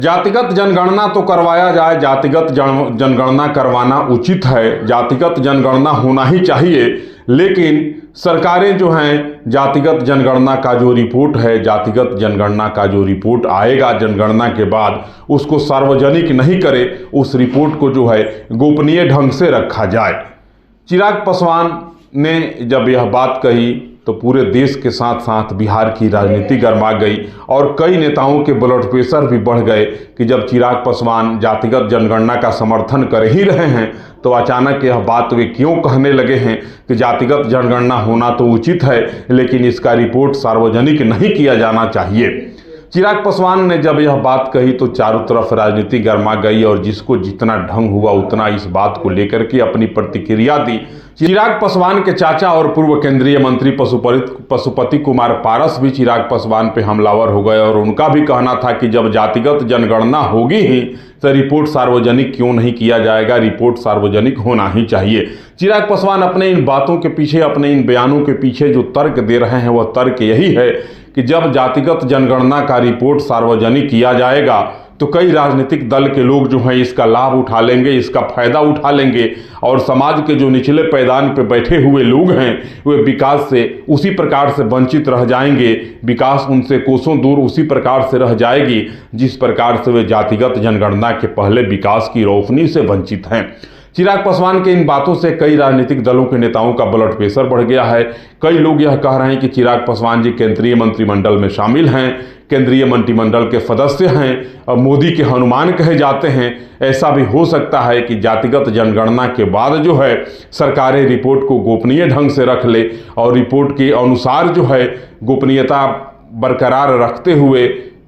जातिगत जनगणना तो करवाया जाए, जातिगत जनगणना करवाना उचित है, जातिगत जनगणना होना ही चाहिए। लेकिन सरकारें जो हैं जातिगत जनगणना का जो रिपोर्ट है, जातिगत जनगणना का जो रिपोर्ट आएगा जनगणना के बाद, उसको सार्वजनिक नहीं करे, उस रिपोर्ट को जो है गोपनीय ढंग से रखा जाए। चिराग पासवान ने जब यह बात कही तो पूरे देश के साथ साथ बिहार की राजनीति गर्मा गई और कई नेताओं के ब्लड प्रेशर भी बढ़ गए कि जब चिराग पासवान जातिगत जनगणना का समर्थन कर ही रहे हैं तो अचानक यह बात वे क्यों कहने लगे हैं कि जातिगत जनगणना होना तो उचित है लेकिन इसका रिपोर्ट सार्वजनिक नहीं किया जाना चाहिए। चिराग पासवान ने जब यह बात कही तो चारों तरफ राजनीति गर्मा गई और जिसको जितना ढंग हुआ उतना इस बात को लेकर के अपनी प्रतिक्रिया दी। चिराग पासवान के चाचा और पूर्व केंद्रीय मंत्री पशुपति कुमार पारस भी चिराग पासवान पे हमलावर हो गए और उनका भी कहना था कि जब जातिगत जनगणना होगी ही तो रिपोर्ट सार्वजनिक क्यों नहीं किया जाएगा, रिपोर्ट सार्वजनिक होना ही चाहिए। चिराग पासवान अपने इन बातों के पीछे, अपने इन बयानों के पीछे जो तर्क दे रहे हैं वह तर्क यही है कि जब जातिगत जनगणना का रिपोर्ट सार्वजनिक किया जाएगा तो कई राजनीतिक दल के लोग जो हैं इसका लाभ उठा लेंगे, इसका फायदा उठा लेंगे और समाज के जो निचले पैदान पे बैठे हुए लोग हैं वे विकास से उसी प्रकार से वंचित रह जाएंगे, विकास उनसे कोसों दूर उसी प्रकार से रह जाएगी जिस प्रकार से वे जातिगत जनगणना के पहले विकास की रोशनी से वंचित हैं। चिराग पासवान के इन बातों से कई राजनीतिक दलों के नेताओं का ब्लड प्रेशर बढ़ गया है। कई लोग यह कह रहे हैं कि चिराग पासवान जी केंद्रीय मंत्रिमंडल में शामिल हैं, केंद्रीय मंत्रिमंडल के सदस्य हैं, मोदी के हनुमान कहे जाते हैं। ऐसा भी हो सकता है कि जातिगत जनगणना के बाद जो है सरकारें रिपोर्ट को गोपनीय ढंग से रख ले और रिपोर्ट के अनुसार जो है गोपनीयता बरकरार रखते हुए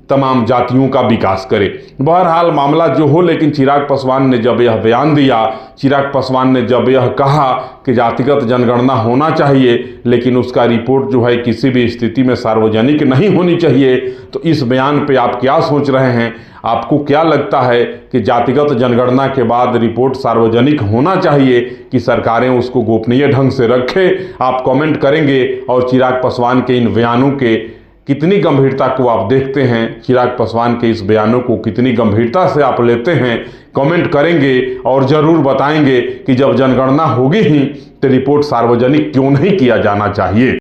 तमाम जातियों का विकास करे। बहरहाल मामला जो हो, लेकिन चिराग पासवान ने जब यह बयान दिया, चिराग पासवान ने जब यह कहा कि जातिगत जनगणना होना चाहिए लेकिन उसका रिपोर्ट जो है किसी भी स्थिति में सार्वजनिक नहीं होनी चाहिए, तो इस बयान पे आप क्या सोच रहे हैं? आपको क्या लगता है कि जातिगत जनगणना के बाद रिपोर्ट सार्वजनिक होना चाहिए कि सरकारें उसको गोपनीय ढंग से रखें? आप कमेंट करेंगे और चिराग पासवान के इन बयानों के कितनी गंभीरता को आप देखते हैं, चिराग पासवान के इस बयानों को कितनी गंभीरता से आप लेते हैं, कमेंट करेंगे और ज़रूर बताएंगे कि जब जनगणना होगी ही तो रिपोर्ट सार्वजनिक क्यों नहीं किया जाना चाहिए।